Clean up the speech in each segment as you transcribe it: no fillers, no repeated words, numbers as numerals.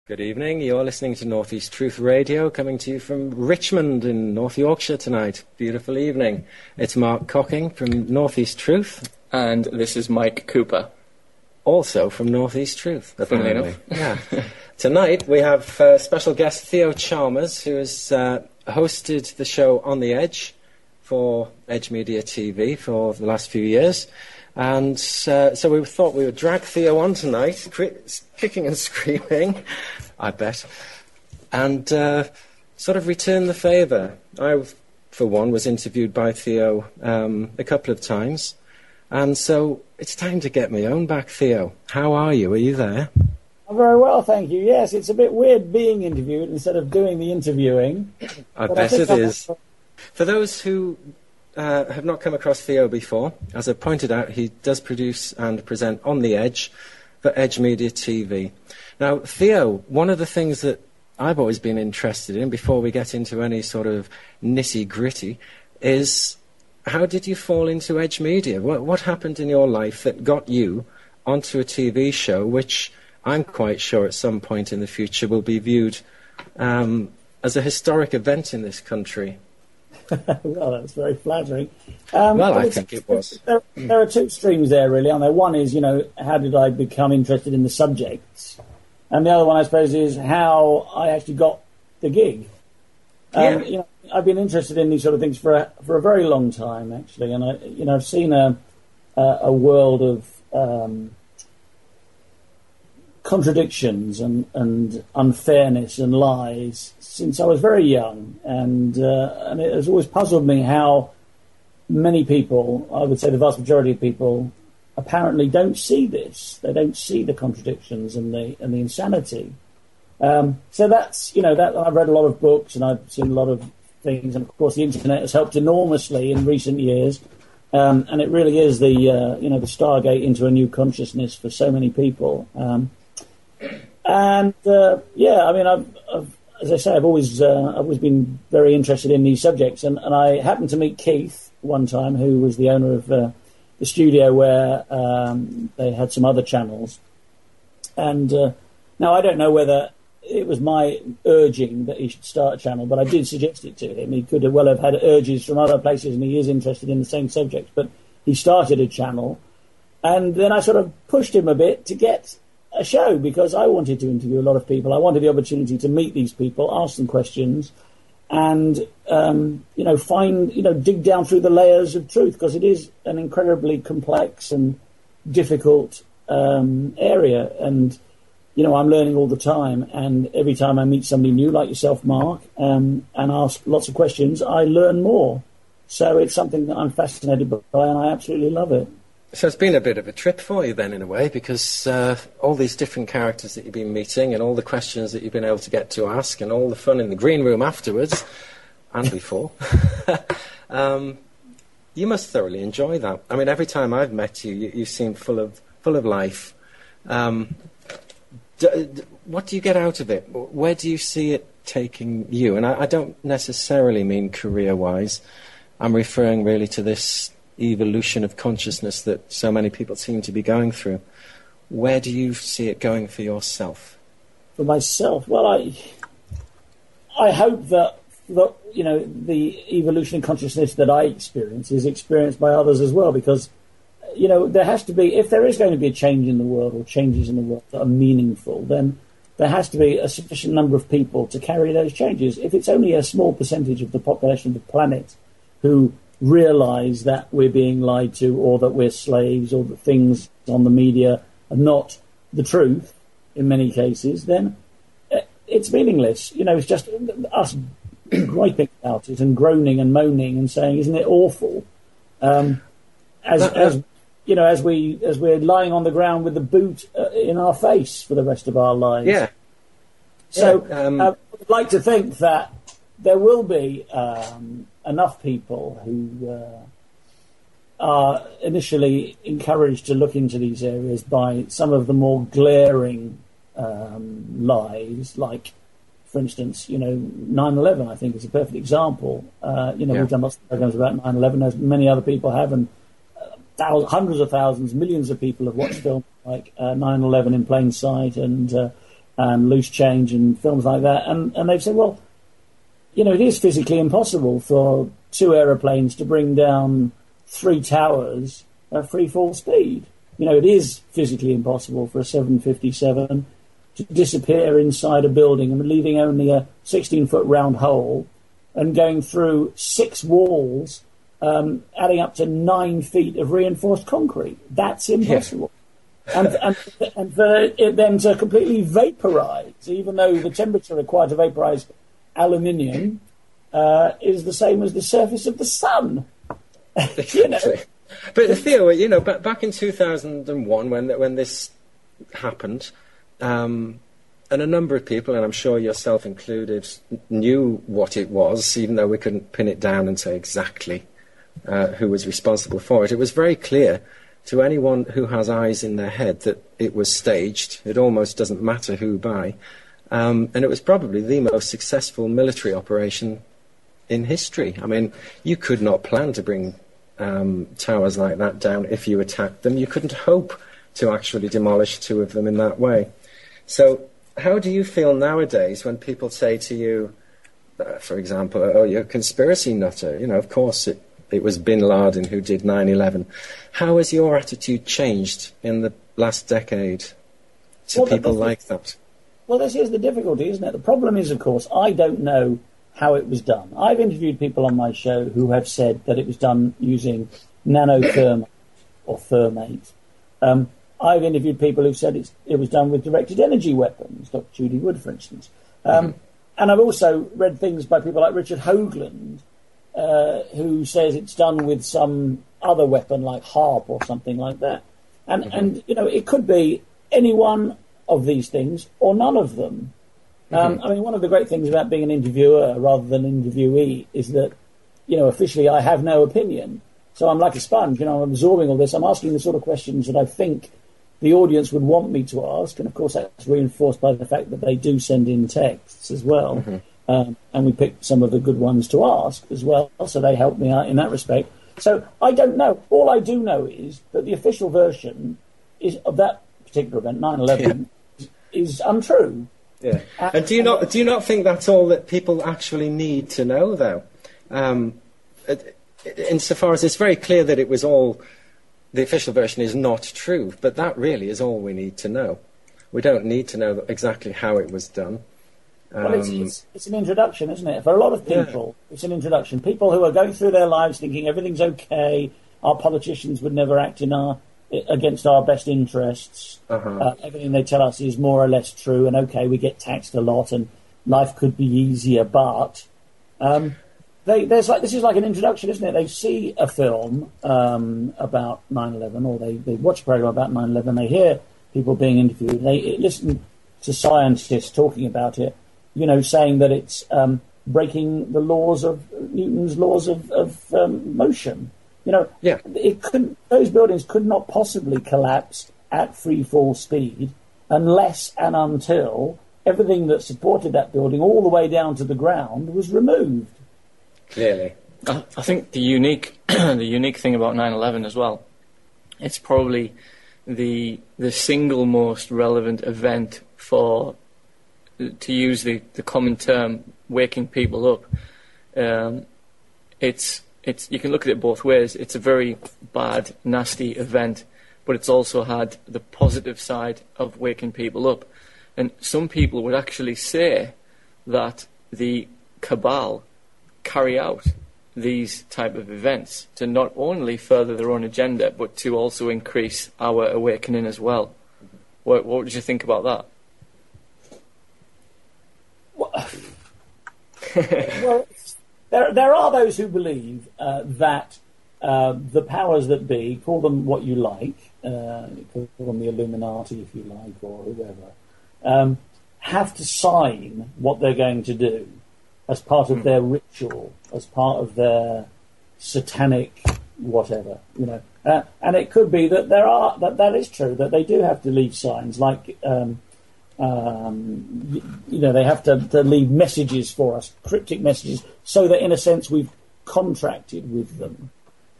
Good evening. You're listening to North East Truth Radio, coming to you from Richmond in North Yorkshire tonight. Beautiful evening. It's Mark Cocking from North East Truth. And this is Mike Cooper. Also from North East Truth, apparently. Yeah. Tonight we have special guest Theo Chalmers, who has hosted the show On the Edge for Edge Media TV for the last few years. And so we thought we would drag Theo on tonight, kicking and screaming, I bet, and sort of return the favour. I, for one, was interviewed by Theo a couple of times, and so it's time to get my own back. Theo, how are you? Are you there? I'm very well, thank you. Yes, it's a bit weird being interviewed instead of doing the interviewing. I bet it is. For those who have not come across Theo before, as I pointed out, he does produce and present On the Edge for Edge Media TV. Now, Theo, one of the things that I've always been interested in, before we get into any sort of nitty-gritty, is how did you fall into Edge Media? What happened in your life that got you onto a TV show, which I'm quite sure at some point in the future will be viewed as a historic event in this country? Well, that's very flattering. I think it was. There are two streams there, really, aren't there? One is, how did I become interested in the subjects? And the other one, I suppose, is how I actually got the gig. I've been interested in these sort of things for a very long time, actually, and I've seen a world of contradictions and unfairness and lies since I was very young, and it has always puzzled me how many people, I would say the vast majority of people, apparently don't see this. They don't see the contradictions and the insanity. So that's that I've read a lot of books and I've seen a lot of things, and of course the internet has helped enormously in recent years, and it really is the the stargate into a new consciousness for so many people. I've as I say, I've always been very interested in these subjects, and I happened to meet Keith one time, who was the owner of the studio where they had some other channels. And now I don't know whether it was my urging that he should start a channel, but I did suggest it to him. He could well have had urges from other places, and he is interested in the same subjects, but he started a channel, and then I sort of pushed him a bit to get a show, because I wanted to interview a lot of people. I wanted the opportunity to meet these people, ask them questions, and dig down through the layers of truth, because it is an incredibly complex and difficult area. And I'm learning all the time, and every time I meet somebody new, like yourself, Mark, and ask lots of questions, I learn more. So it's something that I'm fascinated by, and I absolutely love it. So it's been a bit of a trip for you then, in a way, because all these different characters that you've been meeting and all the questions that you've been able to get to ask and all the fun in the green room afterwards and before, you must thoroughly enjoy that. I mean, every time I've met you, you seem full of life. What do you get out of it? Where do you see it taking you? And I don't necessarily mean career-wise. I'm referring really to this evolution of consciousness that so many people seem to be going through. Where do you see it going for yourself? For myself, well, I hope that the evolution of consciousness that I experience is experienced by others as well, because there has to be, if there is going to be a change in the world, or changes in the world that are meaningful, then there has to be a sufficient number of people to carry those changes. If it's only a small percentage of the population of the planet who realise that we're being lied to, or that we're slaves, or that things on the media are not the truth in many cases, then it's meaningless. It's just us griping about it and groaning and moaning and saying, "Isn't it awful?" As we're lying on the ground with the boot in our face for the rest of our lives. Yeah. So I'd like to think that there will be enough people who are initially encouraged to look into these areas by some of the more glaring lies, like, for instance, 9/11, I think, is a perfect example. We've done lots of programs about 9/11, as many other people have, and hundreds of thousands, millions of people have watched films like 9/11 in Plain Sight, and and Loose Change and films like that. And they've said, well, it is physically impossible for 2 aeroplanes to bring down 3 towers at free fall speed. It is physically impossible for a 757 to disappear inside a building and leaving only a 16-foot round hole and going through 6 walls, adding up to 9 feet of reinforced concrete. That's impossible. Yeah. And for it then to completely vaporize, even though the temperature required to vaporize aluminium is the same as the surface of the sun. Exactly. But Theo, back in 2001 when this happened, and a number of people, and I'm sure yourself included, knew what it was, even though we couldn't pin it down and say exactly who was responsible for it. It was very clear to anyone who has eyes in their head that it was staged. It almost doesn't matter who by. And it was probably the most successful military operation in history. I mean, you could not plan to bring towers like that down if you attacked them. You couldn't hope to actually demolish 2 of them in that way. So how do you feel nowadays when people say to you, for example, oh, you're a conspiracy nutter? Of course it was bin Laden who did 9/11. How has your attitude changed in the last decade to people like that? Well, this is the difficulty, isn't it? The problem is, of course, I don't know how it was done. I've interviewed people on my show who have said that it was done using nanothermite or thermate. I've interviewed people who've said it was done with directed energy weapons, Dr. Judy Wood, for instance. And I've also read things by people like Richard Hoagland, who says it's done with some other weapon like HARP or something like that. And it could be any one of these things or none of them. I mean, one of the great things about being an interviewer rather than an interviewee is that, officially I have no opinion. So I'm like a sponge, I'm absorbing all this. I'm asking the sort of questions that I think the audience would want me to ask. And, of course, that's reinforced by the fact that they do send in texts as well. And we picked some of the good ones to ask as well. So they helped me out in that respect. So I don't know. All I do know is that the official version of that particular event, 9/11, is untrue. Yeah. And do you not think that's all that people actually need to know, though? Insofar as it's very clear that it was all, the official version is not true, but that really is all we need to know. We don't need to know exactly how it was done. Well, it's an introduction, isn't it? For a lot of people, it's an introduction. People who are going through their lives thinking everything's okay, our politicians would never act against our best interests. Everything they tell us is more or less true, and okay, we get taxed a lot, and life could be easier, but this is like an introduction, isn't it? They see a film about 9/11, or they watch a program about 9/11. They hear people being interviewed. They listen to scientists talking about it. Saying that it's breaking the laws of Newton's laws of motion. Those buildings could not possibly collapse at free fall speed unless and until everything that supported that building all the way down to the ground was removed. Clearly. I think the unique thing about 9/11 as well, it's probably the single most relevant event for, to use the common term, waking people up. It's you can look at it both ways. It's a very bad, nasty event, but it's also had the positive side of waking people up. And some people would actually say that the cabal carry out these type of events to not only further their own agenda, but to also increase our awakening as well. What would you think about that? Well, there are those who believe that the powers that be, call them what you like, call them the Illuminati if you like, or whoever, have to sign what they're going to do as part of their ritual, as part of their satanic whatever, and it could be that that is true, that they do have to leave signs, like they have to leave messages for us, cryptic messages, so that in a sense we've contracted with them,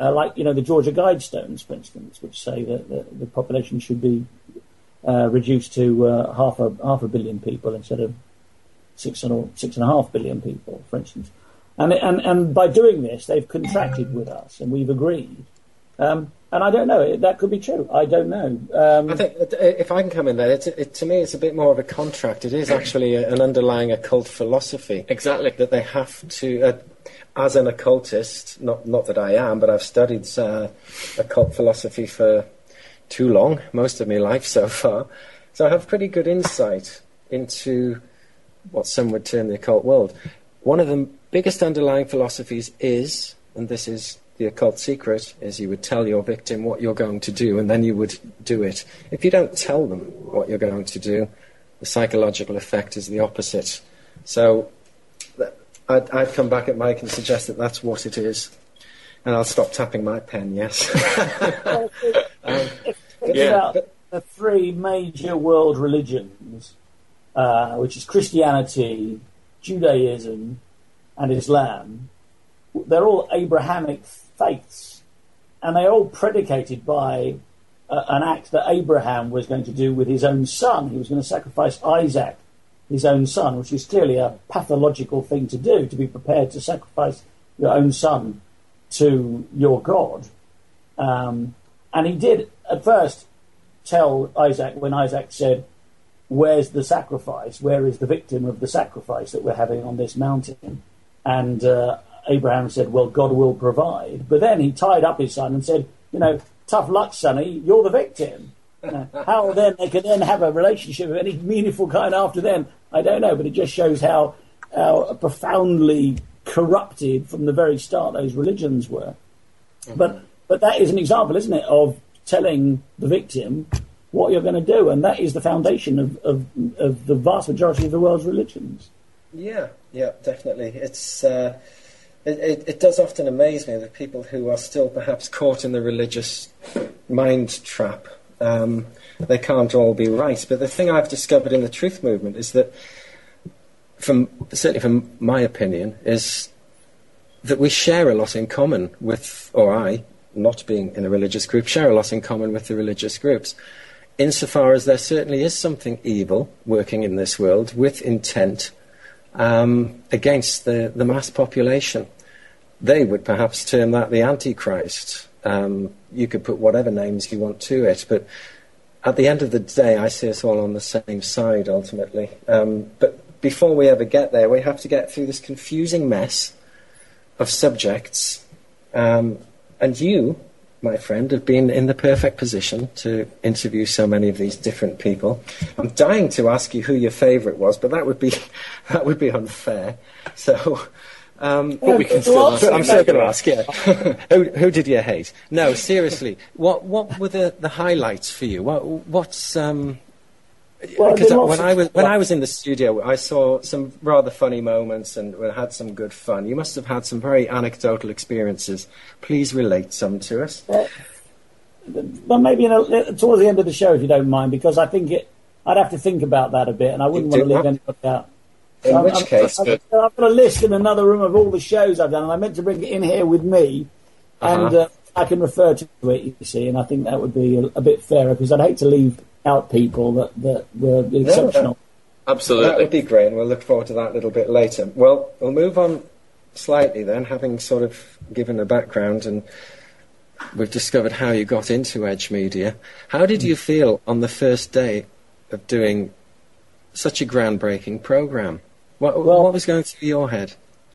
like the Georgia Guidestones, for instance, which say that the population should be reduced to half a billion people instead of 6.5 billion people, for instance. And by doing this, they've contracted with us, and we've agreed. And I don't know, that could be true. I don't know. I think, if I can come in there, to me it's a bit more of a contract. It is actually an underlying occult philosophy. Exactly. That they have to, as an occultist, not that I am, but I've studied occult philosophy for too long, most of my life so far. So I have pretty good insight into what some would term the occult world. One of the biggest underlying philosophies is, and this is the occult secret, is you would tell your victim what you're going to do, and then you would do it. If you don't tell them what you're going to do, the psychological effect is the opposite. So I'd come back at Mike and suggest that that's what it is. And I'll stop tapping my pen, yes. Think about the three major world religions, which is Christianity, Judaism, and Islam. They're all Abrahamic faiths, and they're all predicated by an act that Abraham was going to do with his own son. He was going to sacrifice Isaac, his own son, which is clearly a pathological thing to do, to be prepared to sacrifice your own son to your God. And he did at first tell Isaac, when Isaac said, "Where's the sacrifice? Where is the victim of the sacrifice that we're having on this mountain?" And Abraham said, "Well, God will provide." But then he tied up his son and said, "Tough luck, sonny, you're the victim." How then they can then have a relationship of any meaningful kind after then, I don't know. But it just shows how profoundly corrupted from the very start those religions were. Mm-hmm. But that is an example, isn't it, of telling the victim what you're going to do, and that is the foundation of the vast majority of the world's religions. Yeah, definitely. It's it does often amaze me that people who are still perhaps caught in the religious mind trap, they can't all be right. But the thing I've discovered in the truth movement is that, certainly from my opinion, is that we share a lot in common with, or I, not being in a religious group, share a lot in common with the religious groups, insofar as there certainly is something evil working in this world with intent against the mass population. They would perhaps term that the Antichrist. You could put whatever names you want to it, but at the end of the day, I see us all on the same side, ultimately. But before we ever get there, we have to get through this confusing mess of subjects. And you, my friend, have been in the perfect position to interview so many of these different people. I'm dying to ask you who your favourite was, but that would be unfair. So, we can still ask. I'm still going to ask. Yeah, who did you hate? No, seriously. What were the highlights for you? What's because when I was in the studio, I saw some rather funny moments and we had some good fun. You must have had some very anecdotal experiences. Please relate some to us. But maybe towards the end of the show, if you don't mind, because I think I'd have to think about that a bit, and I wouldn't want to leave anybody out. In which case, I've got a list in another room of all the shows I've done, and I meant to bring it in here with me, and I can refer to it, you see, and I think that would be a bit fairer, because I'd hate to leave out people that were exceptional. Absolutely. That would be great, and we'll look forward to that a little bit later. Well, we'll move on slightly then, having sort of given a background, and we've discovered how you got into Edge Media. How did you feel on the first day of doing such a groundbreaking programme? What was going through your head?